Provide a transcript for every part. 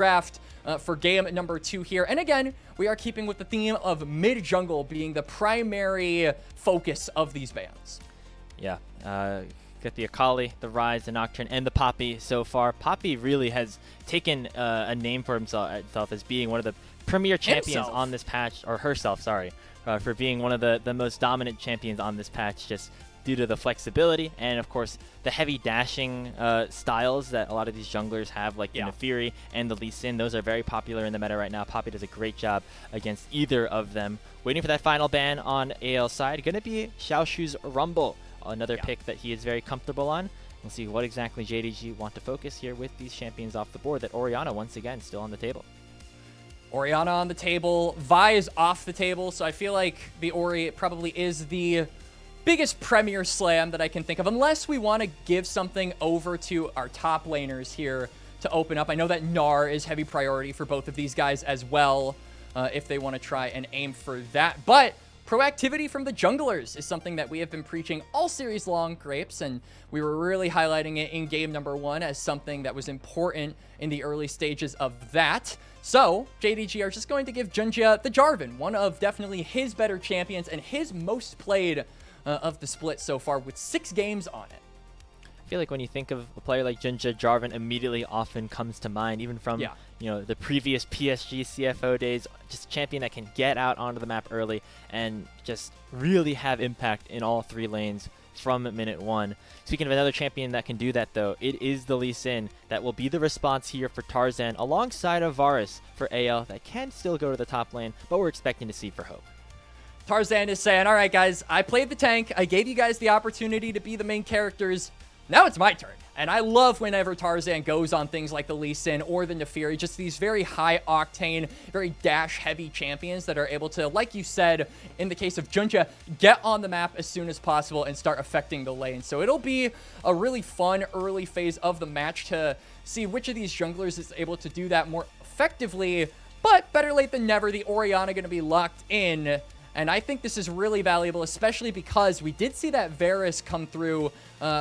draft for game number 2 here. And again, we are keeping with the theme of mid-jungle being the primary focus of these bans. Yeah, got the Akali, the Rise, the Nocturne, and the Poppy so far. Poppy really has taken a name for himself as being one of the premier champions on this patch, or herself, sorry, for being one of the most dominant champions on this patch, just due to the flexibility and, of course, the heavy dashing styles that a lot of these junglers have, like the Naafiri and the Lee Sin. Those are very popular in the meta right now. Poppy does a great job against either of them. Waiting for that final ban on AL's side. Going to be Xiaoxu's Rumble, another pick that he is very comfortable on. We'll see what exactly JDG want to focus here with these champions off the board. That Orianna, once again, still on the table. Orianna on the table. Vi is off the table, so I feel like the Ori probably is the biggest premier slam that I can think of, unless we want to give something over to our top laners here to open up. I know that Gnar is heavy priority for both of these guys as well, if they want to try and aim for that. But proactivity from the junglers is something that we have been preaching all series long, Grapes, and we were really highlighting it in game number 1 as something that was important in the early stages of that. So, JDG are just going to give JunJia the Jarvan, one of definitely his better champions and his most played of the split so far, with 6 games on it. I feel like when you think of a player like JunJia, Jarvan immediately often comes to mind, even from the previous PSG CFO days. Just a champion that can get out onto the map early and just really have impact in all 3 lanes from minute 1. Speaking of another champion that can do that, though, it is the Lee Sin that will be the response here for Tarzan, alongside of Varus for AL, that can still go to the top lane, but we're expecting to see for Hope. Tarzan is saying, all right, guys, I played the tank. I gave you guys the opportunity to be the main characters. Now it's my turn. And I love whenever Tarzan goes on things like the Lee Sin or the Naafiri, just these very high-octane, very dash-heavy champions that are able to, like you said, in the case of JunJia, get on the map as soon as possible and start affecting the lane. So it'll be a really fun early phase of the match to see which of these junglers is able to do that more effectively. But better late than never, the Orianna going to be locked in. And I think this is really valuable, especially because we did see that Varus come through,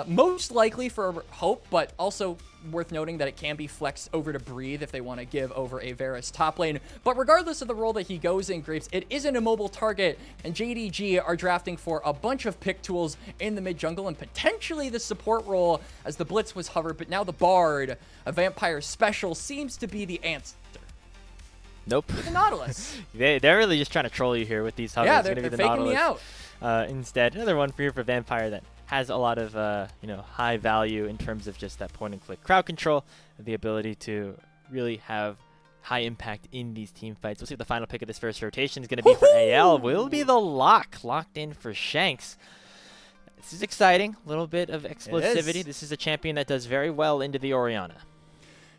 most likely for Hope, but also worth noting that it can be flexed over to Breathe if they want to give over a Varus top lane. But regardless of the role that he goes in, Grapes, it is an immobile target, and JDG are drafting for a bunch of pick tools in the mid-jungle and potentially the support role as the Blitz was hovered, but now the Bard, a Vampire special, seems to be the answer. Nope. The Nautilus. They're really just trying to troll you here with these hovers. Yeah, they're faking Nautilus. me out. Instead, another one for Vampire that has a lot of high value in terms of just that point and click crowd control, the ability to really have high impact in these team fights. We'll see what the final pick of this first rotation is going to be for AL. Will be the locked in for Shanks. This is exciting. A little bit of explosivity. This is a champion that does very well into the Orianna.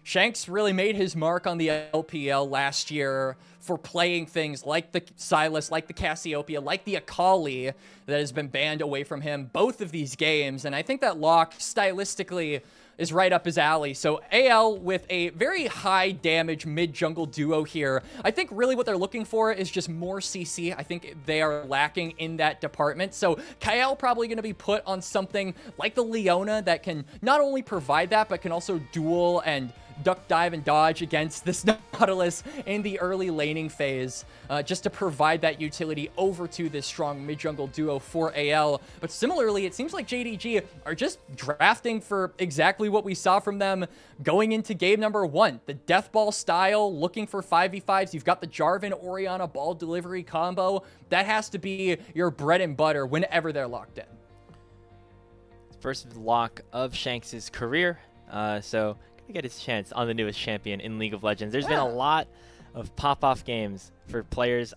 Shanks really made his mark on the LPL last year for playing things like the Sylas, like the Cassiopeia, like the Akali that has been banned away from him both of these games. And I think that lock stylistically is right up his alley. So AL with a very high damage mid-jungle duo here. I think really what they're looking for is just more CC. I think they are lacking in that department. So Kael probably going to be put on something like the Leona that can not only provide that, but can also duel and duck, dive, and dodge against this Nautilus in the early laning phase, just to provide that utility over to this strong mid-jungle duo for AL. But similarly, it seems like JDG are just drafting for exactly what we saw from them going into game number 1. The death ball style, looking for 5v5s. You've got the Jarvan Orianna ball delivery combo. That has to be your bread and butter whenever they're locked in. First lock of Shanks' career. So get his chance on the newest champion in League of Legends. There's been a lot of pop-off games for players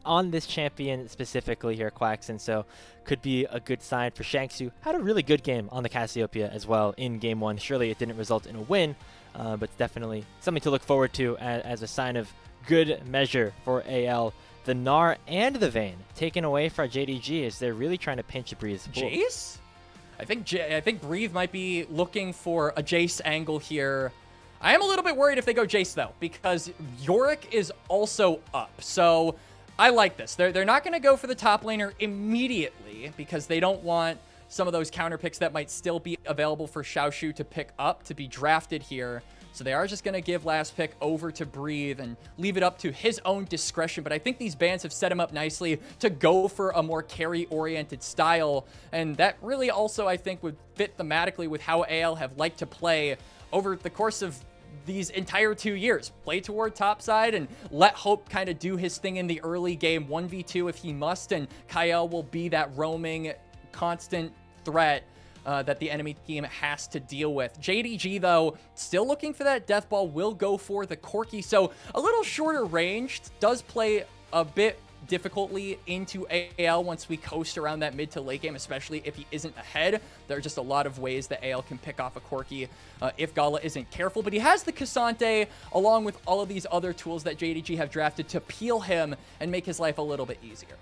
on this champion specifically here at Quacks, and so could be a good sign for Shanks, who had a really good game on the Cassiopeia as well in game 1. Surely it didn't result in a win, but it's definitely something to look forward to as a sign of good measure for AL. The Gnar and the Vayne taken away from JDG as they're really trying to pinch a Breeze. Jace? I think Breathe might be looking for a Jace angle here. I am a little bit worried if they go Jace, though, because Yorick is also up. So I like this. They're not going to go for the top laner immediately because they don't want some of those counter picks that might still be available for Xiaoxu to pick up to be drafted here. So they are just going to give last pick over to Breathe and leave it up to his own discretion. But I think these bans have set him up nicely to go for a more carry-oriented style. And that really also, I think, would fit thematically with how AL have liked to play over the course of these entire 2 years. Play toward topside and let Hope kind of do his thing in the early game, 1v2 if he must, and Kael will be that roaming, constant threat that the enemy team has to deal with. JDG, though, still looking for that death ball, will go for the Corki. So a little shorter range, does play a bit difficultly into AL once we coast around that mid to late game, especially if he isn't ahead. There are just a lot of ways that AL can pick off a Corki if Gala isn't careful, but he has the Cassante along with all of these other tools that JDG have drafted to peel him and make his life a little bit easier.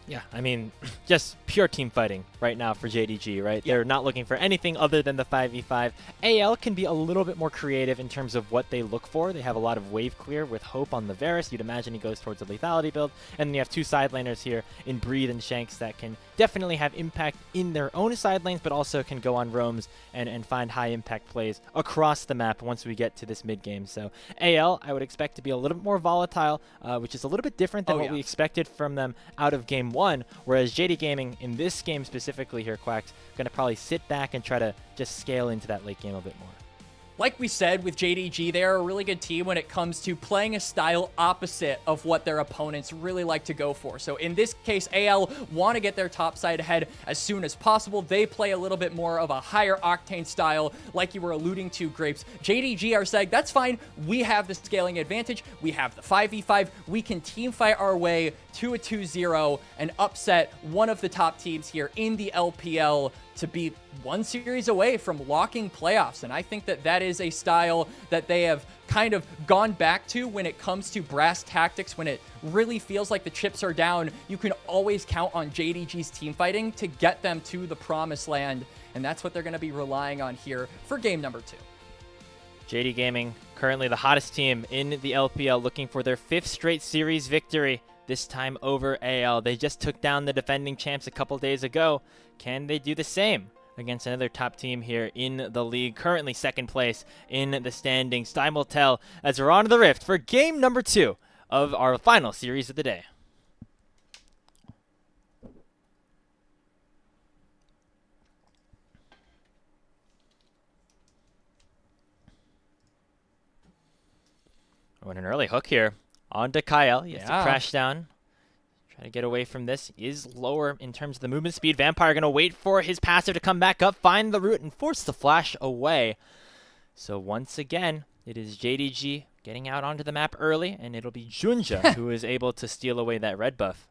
Yeah, I mean, just pure team fighting right now for JDG, right? Yeah. They're not looking for anything other than the 5v5. AL can be a little bit more creative in terms of what they look for. They have a lot of wave clear with Hope on the Varus. You'd imagine he goes towards a lethality build. And then you have two side laners here in Breathe and Shanks that can definitely have impact in their own side lanes, but also can go on roams and find high impact plays across the map once we get to this mid game. So AL, I would expect to be a little bit more volatile, which is a little bit different than what we expected from them out of game one, whereas JD Gaming in this game specifically here, Quacks, going to probably sit back and try to just scale into that late game a bit more. Like we said with JDG, they are a really good team when it comes to playing a style opposite of what their opponents really like to go for. So in this case, AL want to get their top side ahead as soon as possible. They play a little bit more of a higher octane style, like you were alluding to, Grapes. JDG are saying, that's fine. We have the scaling advantage. We have the 5v5. We can team fight our way to a 2-0 and upset one of the top teams here in the LPL to be one series away from locking playoffs. And I think that that is a style that they have kind of gone back to when it comes to brass tactics. When it really feels like the chips are down, you can always count on JDG's team fighting to get them to the promised land. And that's what they're going to be relying on here for game number 2. JD Gaming, currently the hottest team in the LPL, looking for their 5th straight series victory, this time over AL. They just took down the defending champs a couple days ago. Can they do the same against another top team here in the league, currently 2nd place in the standings? Time will tell as we're on to the Rift for game number 2 of our final series of the day. Oh, and an early hook here onto Kael. He has to crash down. Try to get away from this. He is lower in terms of the movement speed. Vampire going to wait for his passive to come back up, find the root, and force the flash away. So once again, it is JDG getting out onto the map early, and it'll be JunJia who is able to steal away that red buff.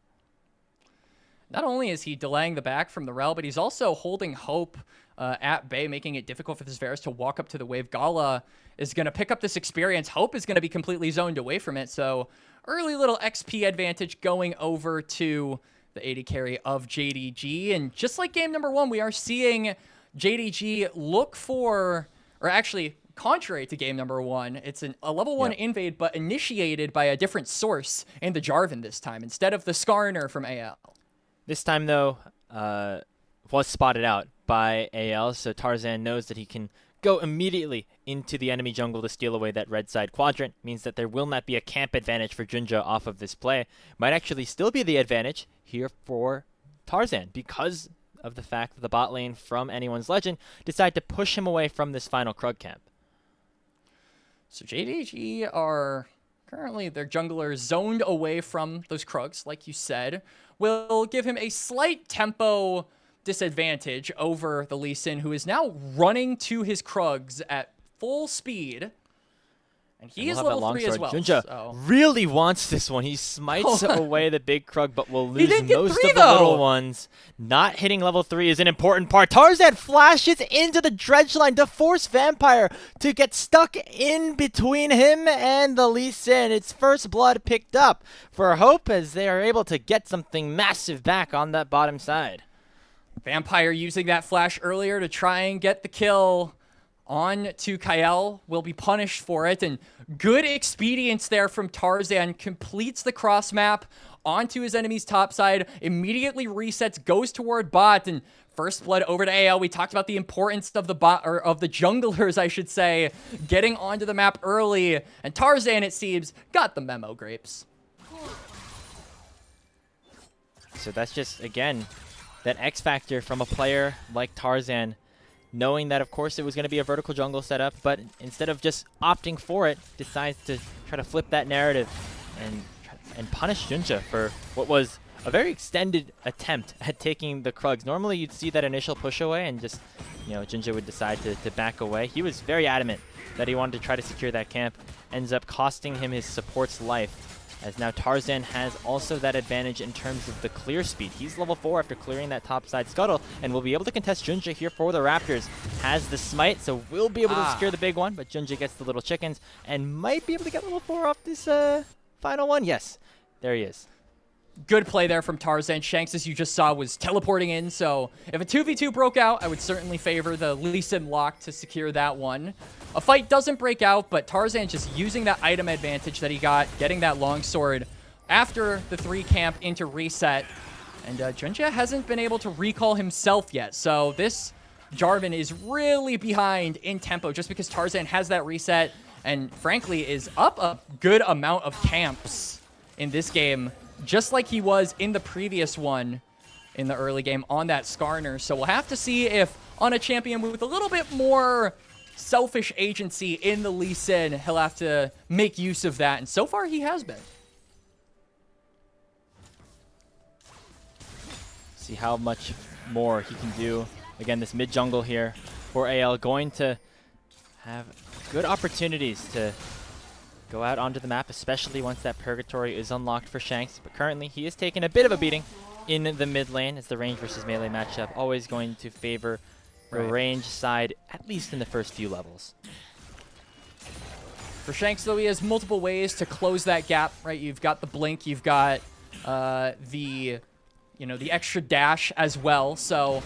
Not only is he delaying the back from the rel, but he's also holding Hope at bay, making it difficult for this Varus to walk up to the wave. Gala is going to pick up this experience. Hope is going to be completely zoned away from it, so early little XP advantage going over to the AD carry of JDG. And just like game number 1, we are seeing JDG look for, or actually, contrary to game number 1, it's a level 1 invade, but initiated by a different source in the Jarvan this time, instead of the Skarner from AL. This time, though, was spotted out by AL, so Tarzan knows that he can go immediately into the enemy jungle to steal away that red side quadrant. Means that there will not be a camp advantage for JunJia off of this play. Might actually still be the advantage here for Tarzan because of the fact that the bot lane from Anyone's Legend decide to push him away from this final Krug camp. So JDG are currently, their jungler zoned away from those Krugs, like you said, will give him a slight tempo disadvantage over the Lee Sin, who is now running to his Krugs at full speed. And he is level 3 as well. JunJia really wants this one. He smites away the big Krug, but will lose most of the little ones. Not hitting level 3 is an important part. Tarzan flashes into the dredge line to force Vampire to get stuck in between him and the Lee Sin. It's first blood picked up for Hope as they are able to get something massive back on that bottom side. Vampire using that flash earlier to try and get the kill On to Kael, will be punished for it, and good expedience there from Tarzan, completes the cross map onto his enemy's top side, immediately resets, goes toward bot, and first blood over to AL. We talked about the importance of the bot, or of the junglers, I should say, getting onto the map early, and Tarzan, it seems, got the memo, Grapes. So that's just, again, that X factor from a player like Tarzan, knowing that, of course, it was going to be a vertical jungle setup, but instead of just opting for it, decides to try to flip that narrative and punish JunJia for what was a very extended attempt at taking the Krugs. Normally, you'd see that initial push away and just, JunJia would decide to back away. He was very adamant that he wanted to try to secure that camp. Ends up costing him his support's life, as now Tarzan has also that advantage in terms of the clear speed. He's level 4 after clearing that topside scuttle, and will be able to contest JunJia here for the Raptors. Has the smite, so will be able to secure the big one, but JunJia gets the little chickens, and might be able to get level 4 off this final one. Yes, there he is. Good play there from Tarzan. Shanks, as you just saw, was teleporting in, so if a 2v2 broke out, I would certainly favor the Lee Sin lock to secure that one. A fight doesn't break out, but Tarzan just using that item advantage that he got, getting that longsword after the 3 camp into reset. And JunJia hasn't been able to recall himself yet, so this Jarvan is really behind in tempo just because Tarzan has that reset and, frankly, is up a good amount of camps in this game, just like he was in the previous one in the early game on that Skarner. So we'll have to see if on a champion with a little bit more selfish agency in the Lee Sin, he'll have to make use of that. And so far, he has been. See how much more he can do. Again, this mid jungle here for AL, going to have good opportunities to go out onto the map, especially once that Purgatory is unlocked for Shanks. But currently, he is taking a bit of a beating in the mid lane, as the range versus melee matchup always going to favor the range side, at least in the first few levels. For Shanks, though, he has multiple ways to close that gap, right? You've got the blink, you've got the extra dash as well. So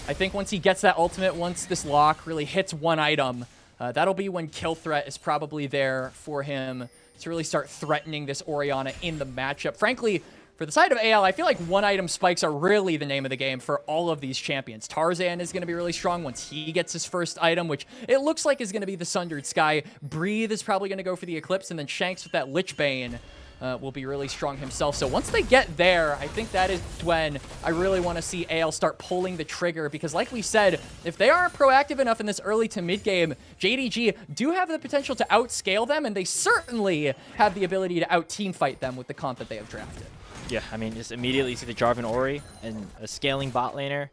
I think once he gets that ultimate, once this lock really hits one item, that'll be when kill threat is probably there for him to really start threatening this Orianna in the matchup. Frankly, for the side of AL, I feel like one-item spikes are really the name of the game for all of these champions. Tarzan is going to be really strong once he gets his first item, which it looks like is going to be the Sundered Sky. Breathe is probably going to go for the Eclipse, and then Shanks with that Lich Bane will be really strong himself. So once they get there, I think that is when I really want to see AL start pulling the trigger, because like we said, if they aren't proactive enough in this early to mid game, JDG do have the potential to outscale them, and they certainly have the ability to out-team fight them with the comp that they have drafted. Yeah, I mean, just immediately see the Jarvan Ori and a scaling bot laner.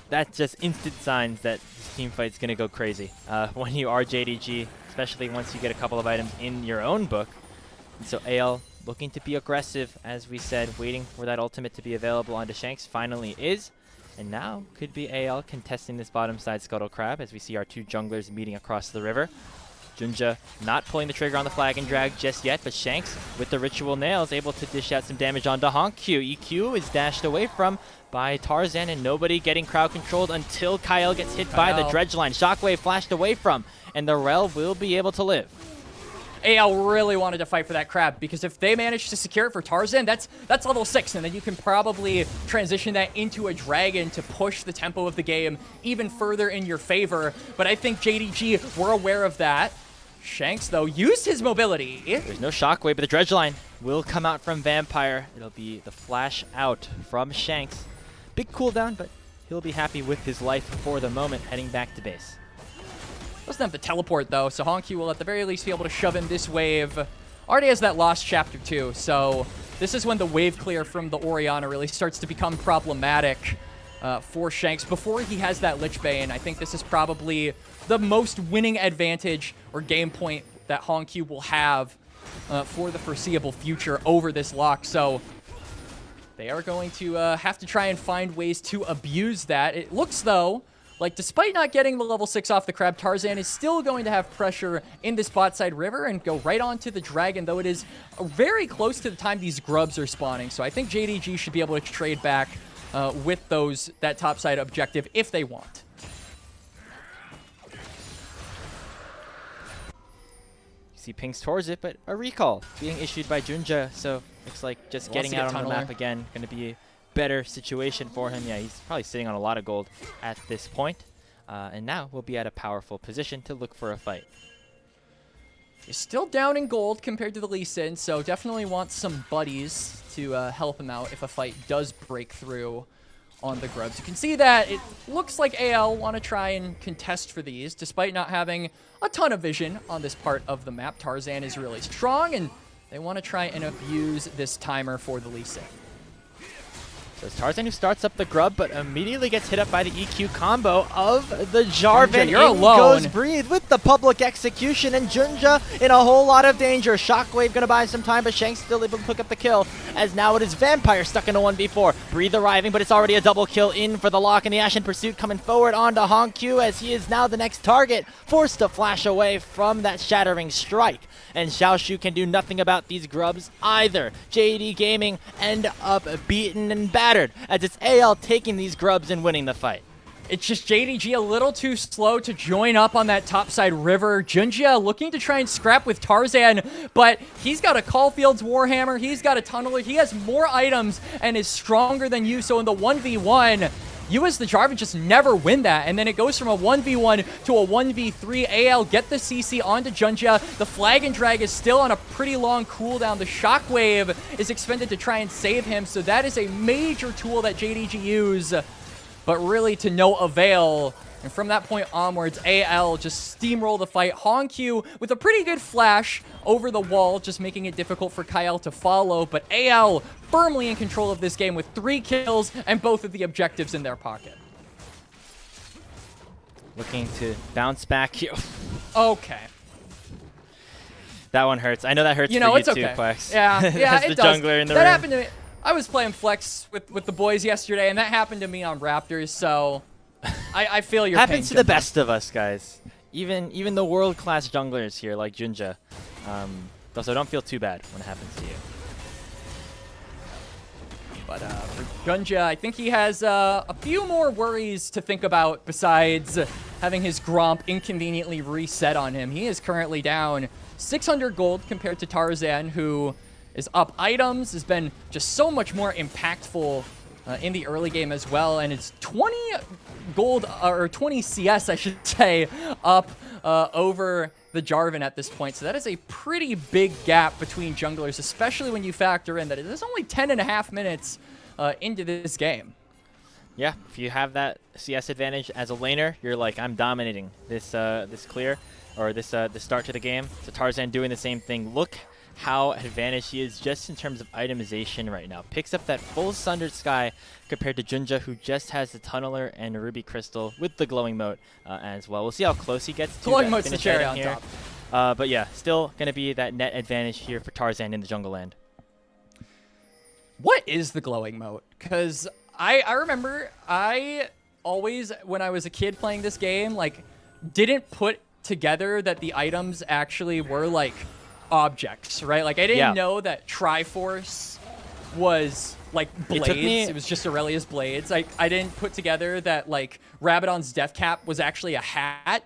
That's just instant signs that this team fight's going to go crazy. When you are JDG, especially once you get a couple of items in your own book. And so AL looking to be aggressive, as we said, waiting for that ultimate to be available onto Shanks. Finally is. And now could be AL contesting this bottom side Scuttle Crab, as we see our 2 junglers meeting across the river. JunJia not pulling the trigger on the flag and drag just yet, but Shanks with the ritual nails able to dish out some damage onto HongQ. EQ is dashed away from by Tarzan, and nobody getting crowd controlled until Kael gets hit by the dredge line. Shockwave flashed away from, and the Rel will be able to live. AL really wanted to fight for that crab, because if they manage to secure it for Tarzan, that's level 6, and then you can probably transition that into a dragon to push the tempo of the game even further in your favor. But I think JDG were aware of that. Shanks, though, used his mobility. There's no shockwave, but the dredge line will come out from Vampire. It'll be the flash out from Shanks. Big cooldown, but he'll be happy with his life for the moment, heading back to base. Doesn't have the teleport, though, so HongQ will at the very least be able to shove in this wave. Already has that lost chapter, too, so this is when the wave clear from the Orianna really starts to become problematic for Shanks. Before he has that Lich Bane, I think this is probably the most winning advantage or game point that HongQ will have for the foreseeable future over this lock. So they are going to have to try and find ways to abuse that. It looks, though, like despite not getting the level 6 off the crab, Tarzan is still going to have pressure in this bot side river and go right onto the dragon, though it is very close to the time these grubs are spawning. So I think JDG should be able to trade back with that topside objective if they want. See pings towards it, but a recall being issued by JunJia. So looks like just getting out on the map again going to be a better situation for him. Yeah, he's probably sitting on a lot of gold at this point. And now we'll be at a powerful position to look for a fight. He's still down in gold compared to the Lee Sin, so definitely wants some buddies to help him out if a fight does break through on the Grubs. You can see that it looks like AL want to try and contest for these, despite not having a ton of vision on this part of the map. Tarzan is really strong, and they want to try and abuse this timer for the Lee Sin. So it's Tarzan who starts up the Grub, but immediately gets hit up by the EQ combo of the Jarvan. You're alone. Goes Breathe with the public execution, and JunJia in a whole lot of danger. Shockwave gonna buy some time, but Shanks still able to pick up the kill, as now it is Vampire stuck in a 1v4. Breathe arriving, but it's already a double kill in for the lock, and the Ashen Pursuit coming forward onto HongQ, as he is now the next target, forced to flash away from that shattering strike. And Xiaoxu can do nothing about these Grubs either. JD Gaming end up beaten and battered, as it's AL taking these Grubs and winning the fight. It's just JDG a little too slow to join up on that topside river. JunJia looking to try and scrap with Tarzan, but he's got a Caulfield's Warhammer, he's got a Tunneler, he has more items and is stronger than you, so in the 1v1, you as the Jarvan just never win that, and then it goes from a 1v1 to a 1v3. AL get the CC onto JunJia. The Flag and Drag is still on a pretty long cooldown. The Shockwave is expended to try and save him, so that is a major tool that JDG use, but really to no avail. And from that point onwards, AL just steamroll the fight. HongQ with a pretty good flash over the wall, just making it difficult for Kael to follow. But AL firmly in control of this game with 3 kills and both of the objectives in their pocket. Looking to bounce back here. Okay. That one hurts. I know that hurts for you too, Plex. Yeah, yeah, As it the does. jungler in the that room. happened to me. I was playing Flex with the boys yesterday, and that happened to me on Raptors, so I feel your pain. Happens to the best of us, guys. Even the world-class junglers here, like JunJia. So don't feel too bad when it happens to you. But for JunJia, I think he has a few more worries to think about besides having his Gromp inconveniently reset on him. He is currently down 600 gold compared to Tarzan, who is up items, has been just so much more impactful in the early game as well, and it's 20 gold, or 20 CS, I should say, up over the Jarvan at this point. So that is a pretty big gap between junglers, especially when you factor in that it is only 10.5 minutes into this game. Yeah, if you have that CS advantage as a laner, you're like, I'm dominating this this clear, or this start to the game. So Tarzan doing the same thing. Look how advantaged he is just in terms of itemization right now. Picks up that full Sundered Sky compared to JunJia, who just has the Tunneler and Ruby Crystal with the Glowing Moat as well. We'll see how close he gets to Glowing Moat's the cherry on here. top. But yeah, still going to be that net advantage here for Tarzan in the jungle land. What is the Glowing Moat? Because I remember I always, when I was a kid playing this game, like, didn't put together that the items actually were, like, objects, right? Like, I didn't know that Triforce was like blades. It was just Aurelia's blades. I didn't put together that like Rabadon's death cap was actually a hat.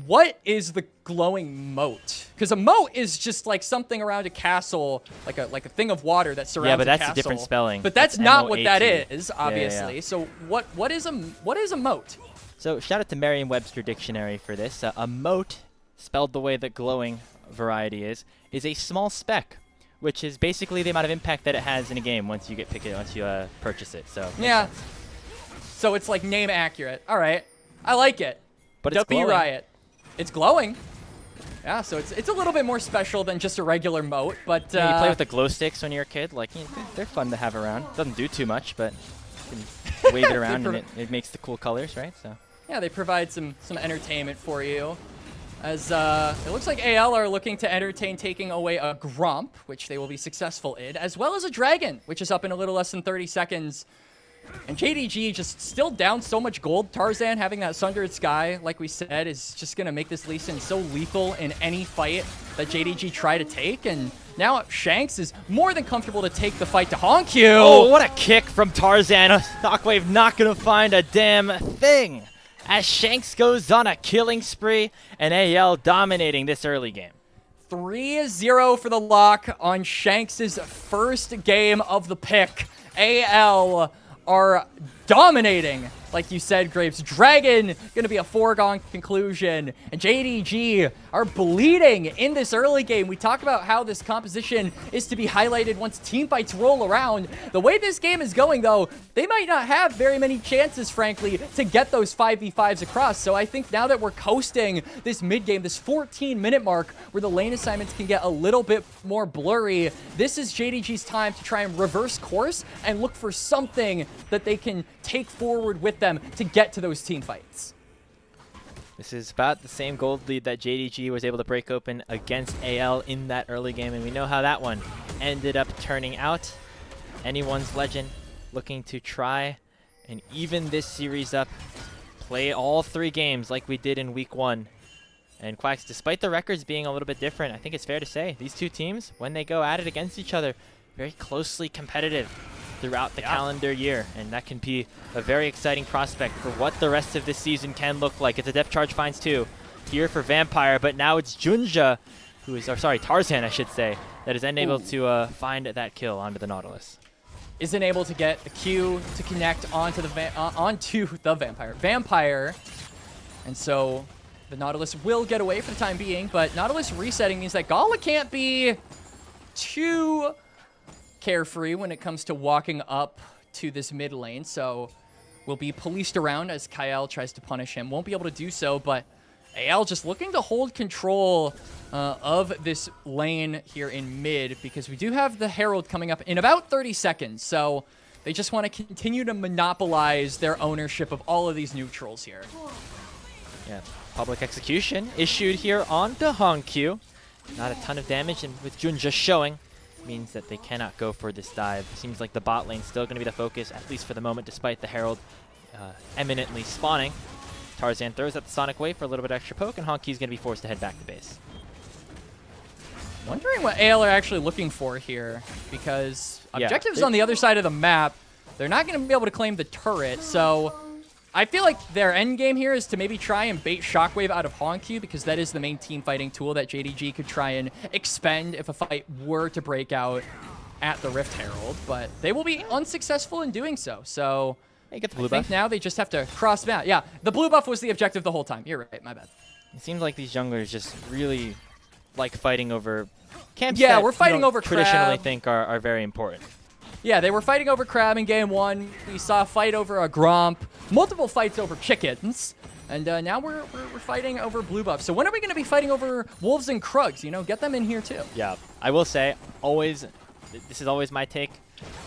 What is the glowing moat? Because a moat is just like something around a castle, like a thing of water that surrounds. Yeah, but that's a castle. A different spelling. But that's not what that M-O-A-T. is, obviously. Yeah. So what is a moat? So shout out to Merriam-Webster Dictionary for this. A moat, spelled the way that glowing variety is a small speck, which is basically the amount of impact that it has in a game once you purchase it. So yeah, so it's like name accurate. All right, I like it. But it's glowing. Riot, it's glowing. Yeah, so it's a little bit more special than just a regular moat. But yeah, you play with the glow sticks when you're a kid. Like they're fun to have around. Doesn't do too much, but you can wave it around and it makes the cool colors, right? So yeah, they provide some entertainment for you. As it looks like AL are looking to entertain taking away a Gromp, which they will be successful in, as well as a Dragon, which is up in a little less than 30 seconds. And JDG just still down so much gold. Tarzan having that Sundered Sky, like we said, is just going to make this Lee Sin so lethal in any fight that JDG try to take. And now Shanks is more than comfortable to take the fight to HongQ. Oh, what a kick from Tarzan. Shockwave not going to find a damn thing, as Shanks goes on a killing spree, and AL dominating this early game. 3-0 for the lock on Shanks' first game of the pick. AL are dominating, like you said, Grapes. Dragon gonna be a foregone conclusion, and JDG are bleeding in this early game. We talk about how this composition is to be highlighted once team fights roll around. The way this game is going, though, they might not have very many chances, frankly, to get those 5v5s across. So I think now that we're coasting this mid game, this 14-minute mark where the lane assignments can get a little bit more blurry, this is JDG's time to try and reverse course and look for something that they can take forward with them to get to those team fights. This is about the same gold lead that JDG was able to break open against AL in that early game, and we know how that one ended up turning out. Anyone's Legend looking to try and even this series up, play all 3 games like we did in week 1. And Quacks, despite the records being a little bit different, I think it's fair to say these two teams, when they go at it against each other, very closely competitive throughout the calendar year, and that can be a very exciting prospect for what the rest of this season can look like. It's a depth charge finds 2 here for Vampire, but now it's JunJia, who is, or sorry, Tarzan, I should say, that is unable to find that kill onto the Nautilus. Isn't able to get the Q to connect onto the Vampire, and so the Nautilus will get away for the time being, but Nautilus resetting means that Gala can't be too carefree when it comes to walking up to this mid lane, so will be policed around as Kael tries to punish him. Won't be able to do so, but AL just looking to hold control of this lane here in mid, because we do have the Herald coming up in about 30 seconds, so they just want to continue to monopolize their ownership of all of these neutrals here. Yeah, public execution issued here onto HongQ. Not a ton of damage, and with JunJia showing, means that they cannot go for this dive. Seems like the bot lane's still going to be the focus, at least for the moment, despite the Herald eminently spawning. Tarzan throws at the Sonic Wave for a little bit extra poke, and HongQ's going to be forced to head back to base. Wondering what AL are actually looking for here, because objectives on the other side of the map, they're not going to be able to claim the turret, so I feel like their end game here is to maybe try and bait Shockwave out of HongQ, because that is the main team fighting tool that JDG could try and expend if a fight were to break out at the Rift Herald, but they will be unsuccessful in doing so. So hey, get the blue I think buff. now they just have to cross map. Yeah, the blue buff was the objective the whole time. You're right, my bad. It seems like these junglers just really like fighting over camps that we're fighting over traditionally Crab. think are very important. Yeah, they were fighting over Crab in game 1. We saw a fight over a Gromp, multiple fights over chickens, and now we're fighting over blue buff. So when are we going to be fighting over wolves and Krugs? You know, get them in here too. Yeah, I will say, this is always my take.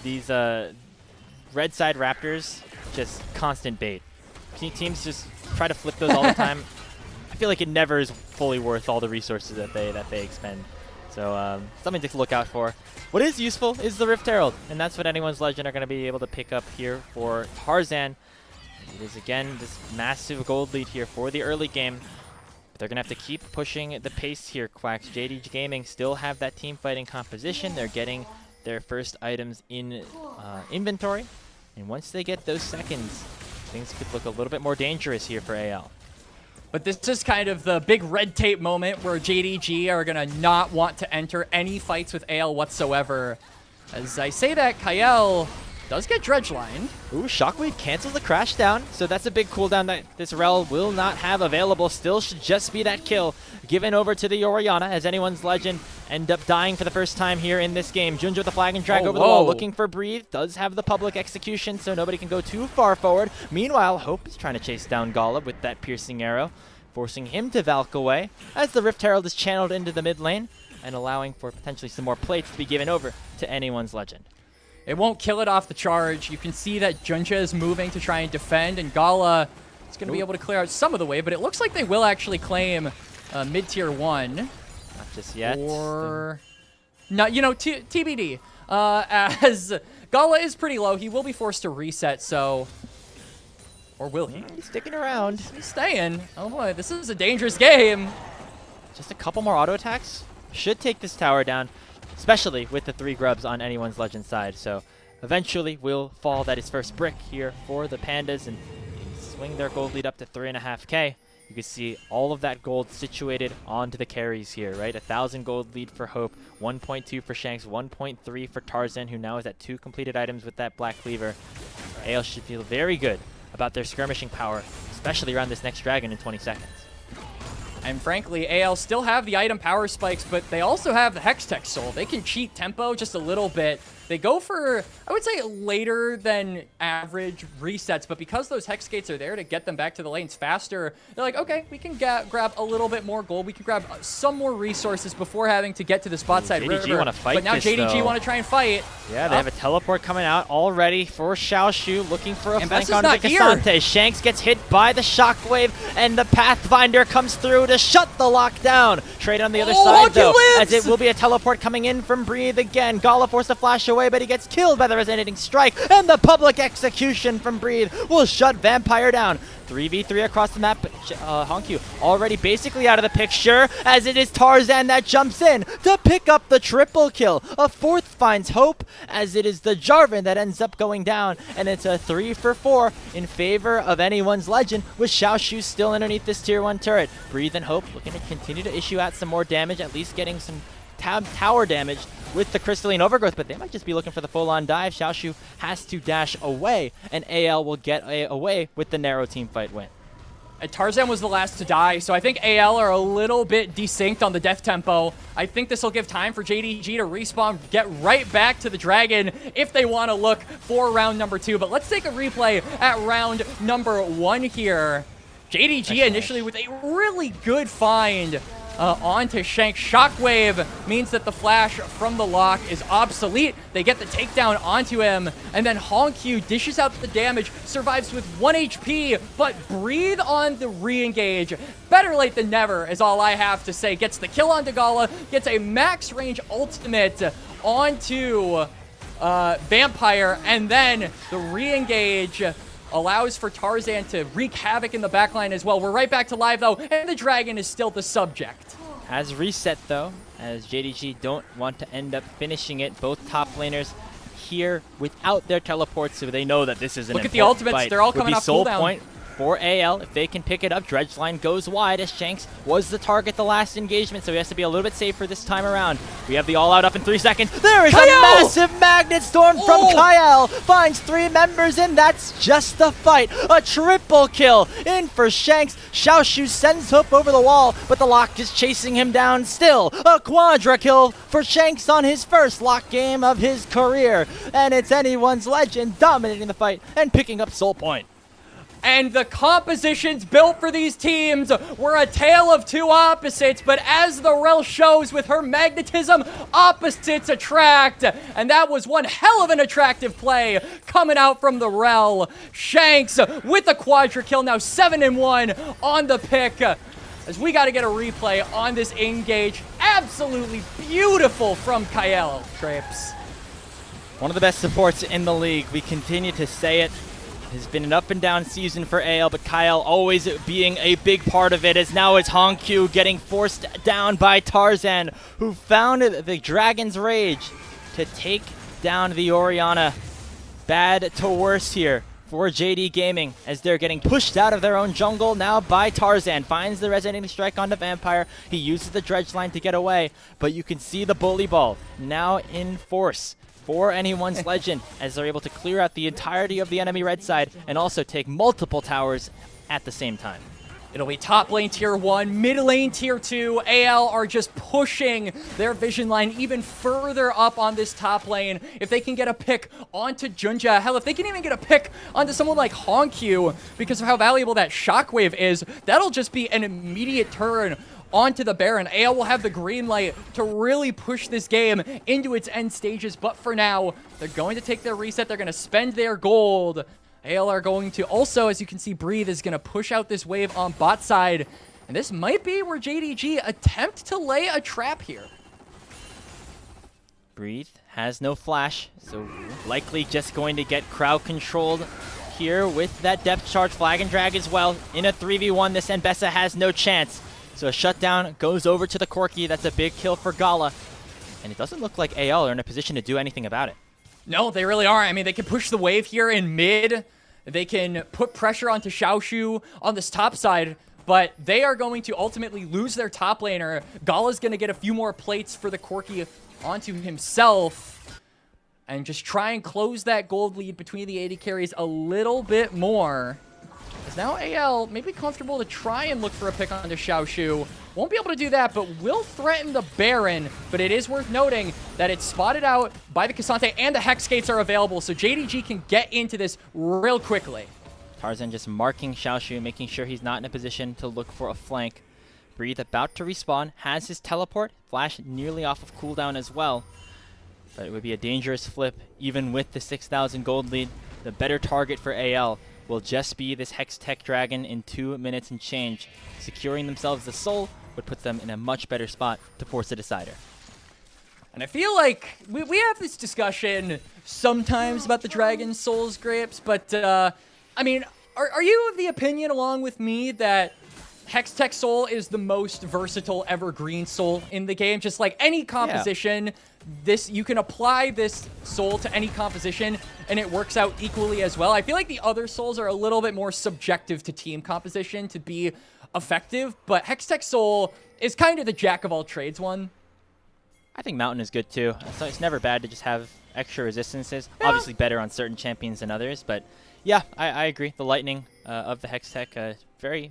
These red side Raptors, just constant bait. Teams just try to flip those all the time. I feel like it never is fully worth all the resources that they expend. So something to look out for. What is useful is the Rift Herald, and that's what Anyone's Legend are going to be able to pick up here for Tarzan. It is, again, this massive gold lead here for the early game. But they're going to have to keep pushing the pace here, Quacks. JDG Gaming still have that team fighting composition. They're getting their first items in inventory. And once they get those seconds, things could look a little bit more dangerous here for AL. But this is kind of the big red tape moment where JDG are going to not want to enter any fights with AL whatsoever. As I say that, Kael does get dredge-lined. Ooh, Shockwave cancels the crash down, so that's a big cooldown that this Rel will not have available. Still should just be that kill given over to the Orianna, as Anyone's Legend end up dying for the first time here in this game. JunJia with the flag and drag over the wall, looking for Breathe. Does have the public execution, so nobody can go too far forward. Meanwhile, Hope is trying to chase down Gala with that piercing arrow, forcing him to Valk away, as the Rift Herald is channeled into the mid lane, and allowing for potentially some more plates to be given over to Anyone's Legend. It won't kill it off the charge. You can see that JunJia is moving to try and defend, and Gala is going to be able to clear out some of the way, but it looks like they will actually claim mid-tier 1. Not just yet. Or no, you know, TBD. As Gala is pretty low, he will be forced to reset, so... Or will he? He's sticking around. He's staying. Oh boy, this is a dangerous game. Just a couple more auto attacks should take this tower down, especially with the 3 grubs on Anyone's Legend side. So eventually will fall that is first brick here for the Pandas and swing their gold lead up to 3.5k. You can see all of that gold situated onto the carries here, right? 1,000 gold lead for Hope, 1.2 for Shanks, 1.3 for Tarzan, who now is at 2 completed items with that Black Cleaver. AL should feel very good about their skirmishing power, especially around this next dragon in 20 seconds. And frankly, AL still have the item power spikes, but they also have the hextech soul. They can cheat tempo just a little bit. They go for, I would say, later than average resets, but because those hex gates are there to get them back to the lanes faster, they're like, okay, we can grab a little bit more gold. We can grab some more resources before having to get to the spot side river. JDG want to fight. But now this, JDG want to try and fight. Yeah, they have a teleport coming out already for Xiaoxu, looking for a and flank Bessa's onto the Cassante. Shanks gets hit by the shockwave, and the Pathfinder comes through to shut the lockdown. Trade on the other side, though, as it will be a teleport coming in from Breathe again. Gala forced to flash away, but he gets killed by the resonating strike, and the public execution from Breathe will shut Vampire down. 3v3 across the map, but HongQ already basically out of the picture, as it is Tarzan that jumps in to pick up the triple kill. A fourth finds Hope, as it is the Jarvan that ends up going down, and it's a 3 for 4 in favor of anyone's legend, with Xiaoxu still underneath this tier 1 turret. Breathe and Hope looking to continue to issue out some more damage, at least getting some tower damage with the crystalline overgrowth, but they might just be looking for the full-on dive. Xiaoxu has to dash away, and AL will get away with the narrow team fight win. And Tarzan was the last to die, so I think AL are a little bit desynced on the death tempo. I think this will give time for JDG to respawn, get right back to the dragon if they want to look for round number 2. But let's take a replay at round number 1 here. JDG initially with a really good find onto Shanks. Shockwave means that the flash from the lock is obsolete. They get the takedown onto him, and then HongQ dishes out the damage, survives with 1 HP, but Breathe on the re-engage. Better late than never is all I have to say. Gets the kill onto Gala, gets a max range ultimate onto Vampire, and then the re-engage allows for Tarzan to wreak havoc in the backline as well. We're right back to live, though, and the dragon is still the subject. Has reset, though, as JDG don't want to end up finishing it. Both top laners here without their teleports, so they know that this is an Look at the ultimates. Fight. They're all coming off soul cooldown. Point for AL, if they can pick it up. Dredgeline goes wide as Shanks was the target the last engagement, so he has to be a little bit safer this time around. We have the all-out up in 3 seconds. There is a massive magnet storm from Kael. Finds 3 members, and that's just the fight. A triple kill in for Shanks. Xiaoxu sends Hope over the wall, but the lock is chasing him down still. A quadra kill for Shanks on his first lock game of his career. And it's anyone's legend dominating the fight and picking up soul point. And the compositions built for these teams were a tale of 2 opposites, but as the Rel shows with her magnetism, opposites attract. And that was one hell of an attractive play coming out from the Rel. Shanks with a quadra kill, now 7-1 on the pick. As we got to get a replay on this engage. Absolutely beautiful from Kael. Trips. One of the best supports in the league. We continue to say it. Has been an up and down season for AL, but Kael always being a big part of it, as now it's HongQ getting forced down by Tarzan, who found the Dragon's Rage to take down the Orianna. Bad to worse here for JD Gaming, as they're getting pushed out of their own jungle now by Tarzan. Finds the resonating strike onto Vampire. He uses the dredge line to get away, but you can see the bully ball now in force for anyone's legend, as they're able to clear out the entirety of the enemy red side and also take multiple towers at the same time. It'll be top lane tier 1, mid lane tier 2. AL are just pushing their vision line even further up on this top lane. If they can get a pick onto JunJia, hell, if they can even get a pick onto someone like HongQ, because of how valuable that shockwave is, that'll just be an immediate turn onto the Baron. AL will have the green light to really push this game into its end stages, but for now, they're going to take their reset. They're going to spend their gold. AL are going to also, as you can see, Breathe is going to push out this wave on bot side, and this might be where JDG attempt to lay a trap here. Breathe has no flash, so likely just going to get crowd controlled here with that depth charge flag and drag as well. In a 3v1, this Mbessa has no chance. So a shutdown goes over to the Corki. That's a big kill for Gala. And it doesn't look like AL are in a position to do anything about it. No, they really are. I mean, they can push the wave here in mid. They can put pressure onto Xiaoxu on this top side. but they are going to ultimately lose their top laner. Gala's going to get a few more plates for the Corki onto himself and just try and close that gold lead between the AD carries a little bit more. As now AL may be comfortable to try and look for a pick onto Xiaoxu. Won't be able to do that, but will threaten the Baron. But it is worth noting that it's spotted out by the Cassante and the Hex Gates are available, so JDG can get into this real quickly. Tarzan just marking Xiaoxu, making sure he's not in a position to look for a flank. Breathe about to respawn, has his teleport, Flash nearly off of cooldown as well. But it would be a dangerous flip, even with the 6,000 gold lead. The better target for AL will just be this Hextech Dragon in 2 minutes and change. Securing themselves the soul would put them in a much better spot to force a decider. And I feel like we have this discussion sometimes about the Dragon Souls Grapes, but I mean, are you of the opinion along with me that Hextech Soul is the most versatile evergreen soul in the game? Just like any composition, you can apply this soul to any composition and it works out equally as well. I feel like the other souls are a little bit more subjective to team composition to be effective, but Hextech Soul is kind of the jack of all trades one. I think Mountain is good too, so it's never bad to just have extra resistances. Yeah. Obviously better on certain champions than others, but yeah, I agree. The lightning of the Hextech, very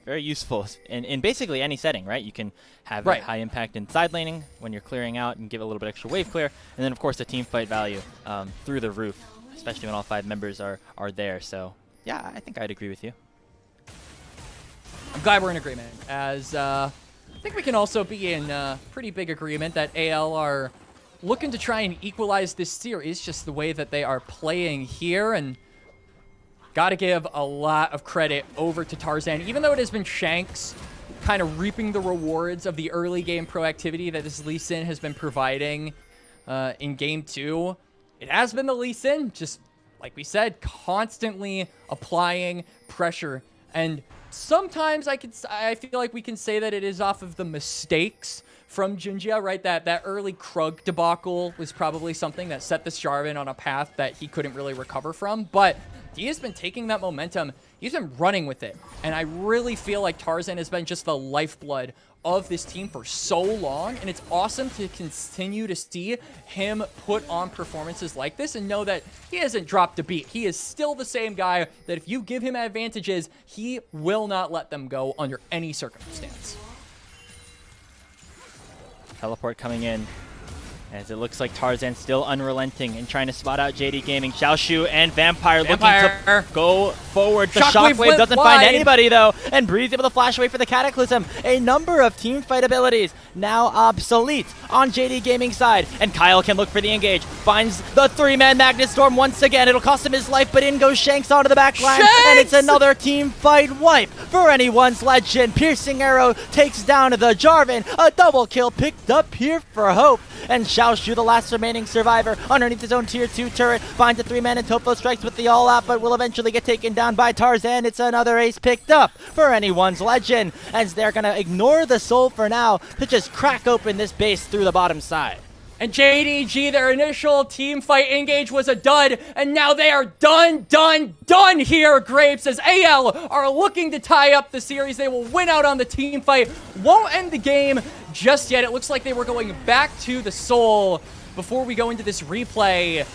useful in basically any setting, right? You can have a high impact in side laning when you're clearing out and give it a little bit extra wave clear, and then of course the team fight value through the roof, especially when all 5 members are there. So yeah, I think I'd agree with you. I'm glad we're in agreement, as I think we can also be in pretty big agreement that AL are looking to try and equalize this series, just the way that they are playing here, and got to give a lot of credit over to Tarzan, even though it has been Shanks kind of reaping the rewards of the early game proactivity that this Lee Sin has been providing in Game 2. It has been the Lee Sin, just like we said, constantly applying pressure. And sometimes I feel like we can say that it is off of the mistakes from JunJia, right? That early Krug debacle was probably something that set this Jarvan on a path that he couldn't really recover from. But he has been taking that momentum. He's been running with it. And I really feel like Tarzan has been just the lifeblood of this team for so long. And it's awesome to continue to see him put on performances like this and know that he hasn't dropped a beat. He is still the same guy that if you give him advantages, he will not let them go under any circumstance. Teleport coming in, as it looks like Tarzan still unrelenting and trying to spot out JD Gaming. Xiaoxu and Vampire looking to go forward. The Shockwave doesn't find anybody though, and Breeze able to flash away for the Cataclysm. A number of team fight abilities now obsolete on JD Gaming's side, and Kael can look for the engage. Finds the 3-man Magnet Storm once again. It'll cost him his life, but in goes Shanks onto the back line, and it's another team fight wipe for anyone's legend. Piercing Arrow takes down the Jarvan. A double kill picked up here for Hope, and Xiaoxu, the last remaining survivor, underneath his own tier 2 turret, finds a 3-man and Topho strikes with the all-out, but will eventually get taken down by Tarzan. It's another ace picked up for anyone's legend, as they're going to ignore the soul for now to just crack open this base through the bottom side. And JDG, their initial team fight engage was a dud, and now they are done here, Grapes, as AL are looking to tie up the series. They will win out on the team fight. Won't end the game just yet. It looks like they were going back to the soul before we go into this replay.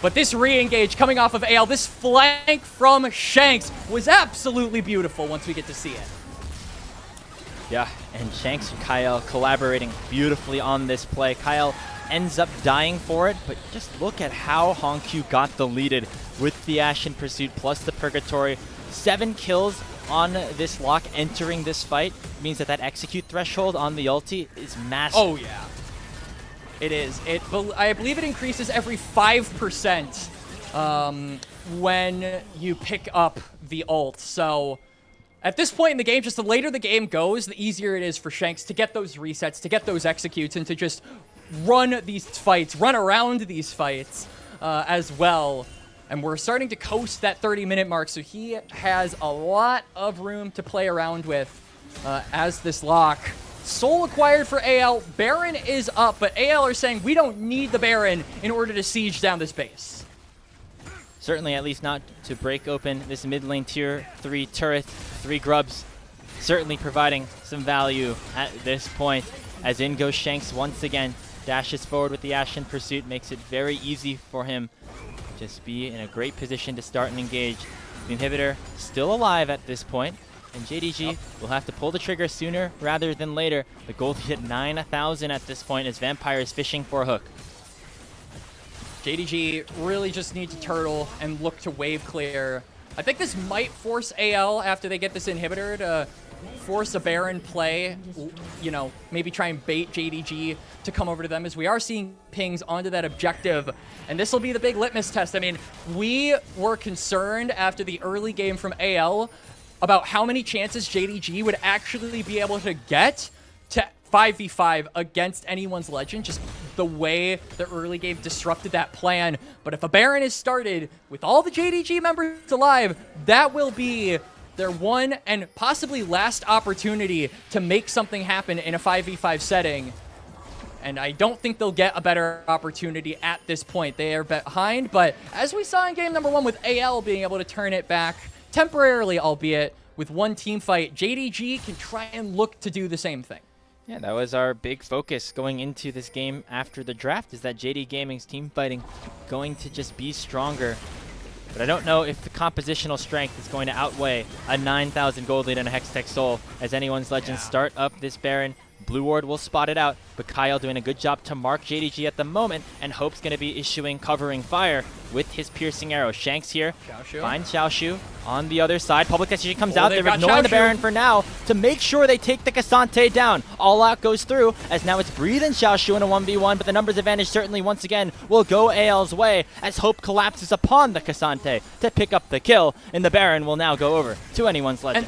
But this re-engage coming off of AL, this flank from Shanks was absolutely beautiful once we get to see it. Yeah, and Shanks and Kael collaborating beautifully on this play. Kael ends up dying for it, but just look at how HongQ got deleted with the Ashen Pursuit plus the Purgatory. 7 kills on this lock entering this fight means that execute threshold on the ulti is massive. Oh yeah, it is. I believe it increases every 5% when you pick up the ult. So at this point in the game, just the later the game goes, the easier it is for Shanks to get those resets, to get those executes, and to just run these fights, run around these fights as well. And we're starting to coast that 30-minute mark, so he has a lot of room to play around with as this lock. Soul acquired for AL. Baron is up, but AL are saying we don't need the Baron in order to siege down this base. Certainly, at least not to break open this mid lane tier 3 turret. 3 grubs certainly providing some value at this point. As in goes Shanks once again. Dashes forward with the Ashen Pursuit, makes it very easy for him. Just be in a great position to start and engage. The inhibitor still alive at this point, and JDG will have to pull the trigger sooner rather than later. The goal to hit 9,000 at this point as Vampire is fishing for a hook. JDG really just need to turtle and look to wave clear. I think this might force AL after they get this inhibitor to force a Baron play, you know, maybe try and bait JDG to come over to them, as we are seeing pings onto that objective. And this will be the big litmus test. I mean, we were concerned after the early game from AL about how many chances JDG would actually be able to get to 5v5 against anyone's Legend, just the way the early game disrupted that plan. But if a Baron is started with all the JDG members alive, that will be their one and possibly last opportunity to make something happen in a 5v5 setting. And I don't think they'll get a better opportunity at this point. They are behind, but as we saw in game number 1 with AL being able to turn it back, temporarily albeit, with one team fight, JDG can try and look to do the same thing. Yeah, that was our big focus going into this game after the draft, is that JD Gaming's team fighting going to just be stronger. But I don't know if the compositional strength is going to outweigh a 9,000 gold lead and a Hextech Soul as anyone's Legends start up this Baron. Blue Ward will spot it out, but Kael doing a good job to mark JDG at the moment, and Hope's going to be issuing covering fire with his piercing arrow. Shanks here finds Xiaoxu on the other side. Public Execution comes out. They're ignoring the Baron for now to make sure they take the Cassante down. All Out goes through, as now it's Breathe and Xiaoxu in a 1v1, but the numbers advantage certainly once again will go AL's way as Hope collapses upon the Cassante to pick up the kill, and the Baron will now go over to anyone's Legend.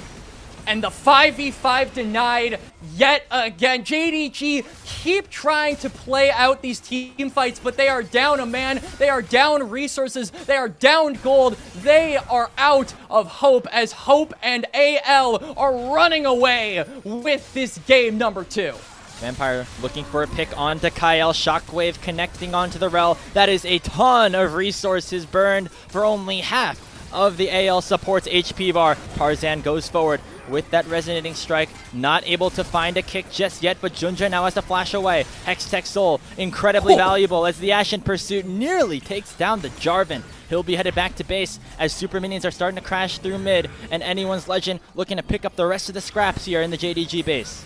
And the 5v5 denied yet again. JDG keep trying to play out these team fights, but they are down a man, they are down resources, they are down gold, they are out of hope as Hope and AL are running away with this game number 2. Vampire looking for a pick onto Kael. Shockwave connecting onto the Rel. That is a ton of resources burned for only half of the AL support's HP bar. Tarzan goes forward with that resonating strike, not able to find a kick just yet, but JunJia now has to flash away. Hextech Soul, incredibly valuable as the Ashen Pursuit nearly takes down the Jarvan. He'll be headed back to base as super minions are starting to crash through mid, and anyone's Legend looking to pick up the rest of the scraps here in the JDG base.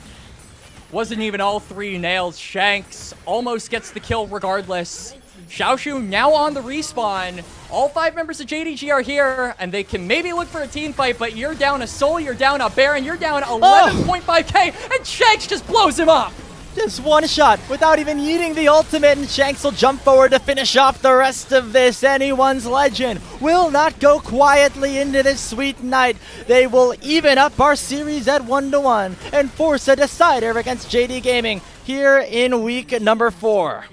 Wasn't even all 3 nails. Shanks almost gets the kill regardless. Xiaoxu now on the respawn. All 5 members of JDG are here, and they can maybe look for a team fight, but you're down a Soul, you're down a Baron, you're down 11.5k, and Shanks just blows him up! Just one shot without even needing the ultimate, and Shanks will jump forward to finish off the rest of this. Anyone's Legend will not go quietly into this sweet night. They will even up our series at 1-1 and force a decider against JD Gaming here in week number 4.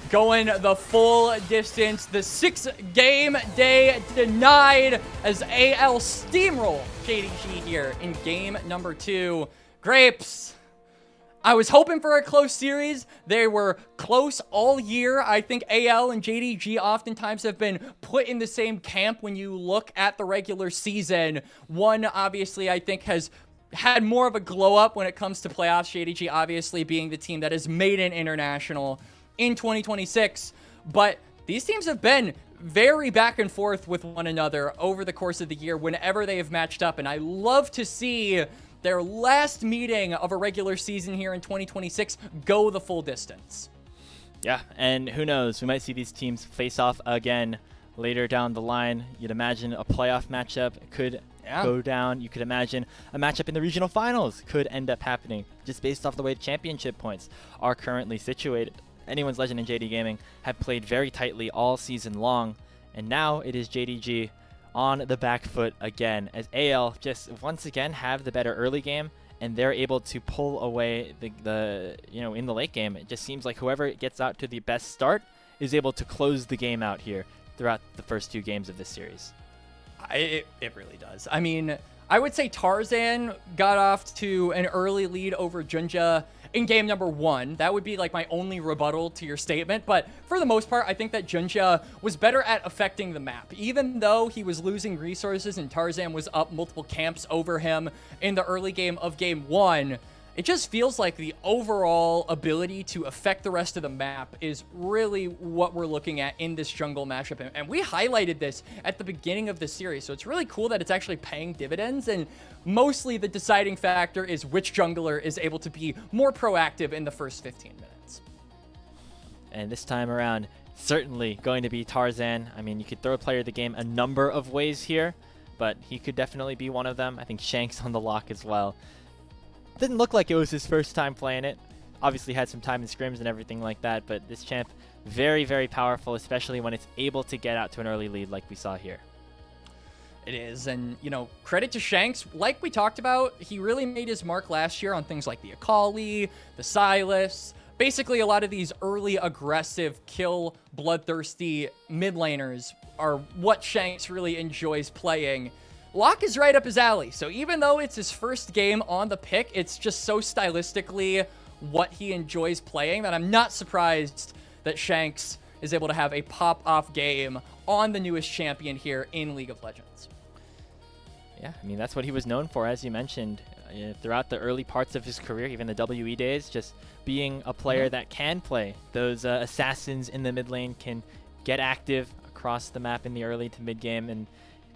Going the full distance, the 6-game day denied as AL steamroll JDG here in game number 2. Grapes, I was hoping for a close series. They were close all year. I think AL and JDG oftentimes have been put in the same camp when you look at the regular season. One, obviously, I think has had more of a glow up when it comes to playoffs. JDG obviously being the team that has made an international in 2026, but these teams have been very back and forth with one another over the course of the year whenever they have matched up, and I love to see their last meeting of a regular season here in 2026 go the full distance. Yeah, and who knows, we might see these teams face off again later down the line. You'd imagine a playoff matchup could go down. You could imagine a matchup in the regional finals could end up happening just based off the way the championship points are currently situated. Anyone's Legend and JD Gaming have played very tightly all season long, and now it is JDG on the back foot again as AL just once again have the better early game, and they're able to pull away the in the late game. It just seems like whoever gets out to the best start is able to close the game out here throughout the first 2 games of this series. It really does. I mean, I would say Tarzan got off to an early lead over JunJia. in game number 1. That would be like my only rebuttal to your statement. But for the most part, I think that JunJia was better at affecting the map. Even though he was losing resources and Tarzan was up multiple camps over him in the early game of game 1, it just feels like the overall ability to affect the rest of the map is really what we're looking at in this jungle matchup. And we highlighted this at the beginning of the series, so it's really cool that it's actually paying dividends. And mostly the deciding factor is which jungler is able to be more proactive in the first 15 minutes. And this time around, certainly going to be Tarzan. I mean, you could throw a player of the game a number of ways here, but he could definitely be one of them. I think Shanks on the lock as well. Didn't look like it was his first time playing it. Obviously had some time in scrims and everything like that, but this champ, very, very powerful, especially when it's able to get out to an early lead like we saw here. It is, and, you know, credit to Shanks. Like we talked about, he really made his mark last year on things like the Akali, the Sylas. Basically, a lot of these early aggressive, kill, bloodthirsty mid laners are what Shanks really enjoys playing. Lock is right up his alley, so even though it's his first game on the pick, it's just so stylistically what he enjoys playing that I'm not surprised that Shanks is able to have a pop-off game on the newest champion here in League of Legends. Yeah, I mean, that's what he was known for, as you mentioned, throughout the early parts of his career, even the WE days, just being a player that can play. Those assassins in the mid lane can get active across the map in the early to mid game, and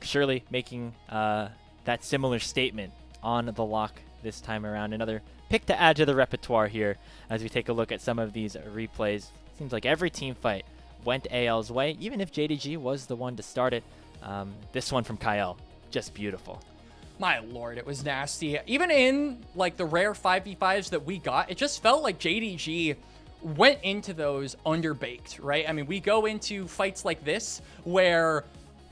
surely making that similar statement on the lock this time around. Another pick to add to the repertoire here as we take a look at some of these replays. Seems like every team fight went AL's way, even if JDG was the one to start it. This one from Kael, just beautiful. My lord, it was nasty. Even in like the rare 5v5s that we got, it just felt like JDG went into those underbaked, right? I mean, we go into fights like this where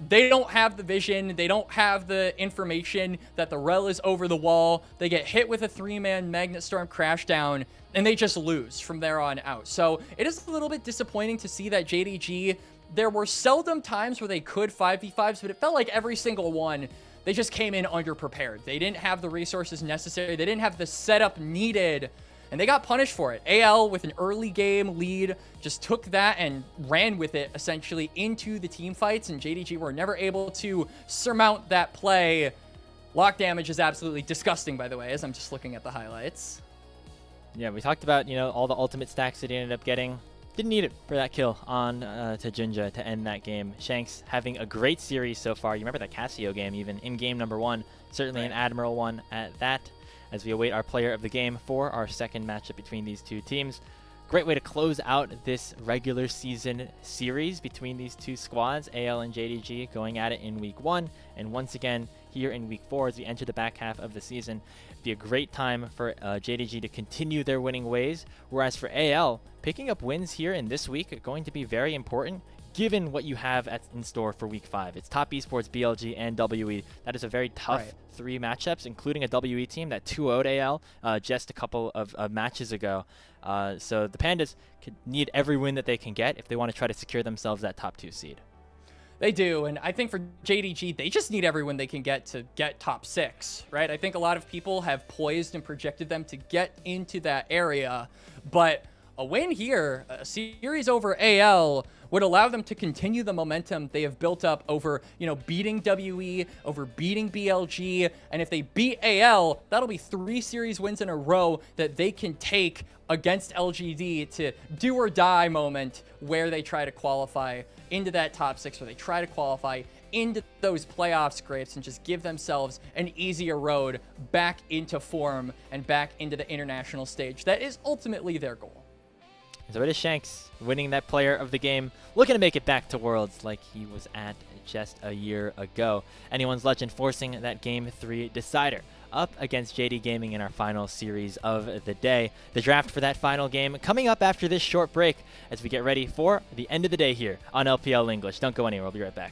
they don't have the vision, they don't have the information that the rel is over the wall, they get hit with a 3-man Magnet Storm crashdown, and they just lose from there on out. So it is a little bit disappointing to see that JDG, there were seldom times where they could 5v5s, but it felt like every single one, they just came in underprepared. They didn't have the resources necessary, they didn't have the setup needed, and they got punished for it. AL, with an early game lead, just took that and ran with it, essentially, into the team fights, and JDG were never able to surmount that play. Lock damage is absolutely disgusting, by the way, as I'm just looking at the highlights. Yeah, we talked about, you know, all the ultimate stacks that he ended up getting. Didn't need it for that kill on to JunJia to end that game. Shanks having a great series so far. You remember that Cassio game, even in game number 1. Certainly an Admiral one at that, as we await our player of the game for our second matchup between these two teams. Great way to close out this regular season series between these two squads, AL and JDG, going at it in week 1, and once again here in week 4 as we enter the back half of the season. Be a great time for JDG to continue their winning ways, whereas for AL, picking up wins here in this week are going to be very important, given what you have in store for week 5. It's top esports, BLG, and WE. That is a very tough 3 matchups, including a WE team that 2-0'd AL just a couple of matches ago. So the Pandas could need every win that they can get if they want to try to secure themselves that top 2 seed. They do, and I think for JDG, they just need every win they can get to get top 6, right? I think a lot of people have poised and projected them to get into that area, but a win here, a series over AL, would allow them to continue the momentum they have built up over, you know, beating WE, over beating BLG, and if they beat AL, that'll be 3 series wins in a row that they can take against LGD to do or die moment where they try to qualify into that top 6, where they try to qualify into those playoff scrapes and just give themselves an easier road back into form and back into the international stage. That is ultimately their goal. So it is Shanks winning that player of the game, looking to make it back to Worlds like he was at just a year ago. Anyone's Legend forcing that Game 3 decider up against JD Gaming in our final series of the day. The draft for that final game coming up after this short break as we get ready for the end of the day here on LPL English. Don't go anywhere. We'll be right back.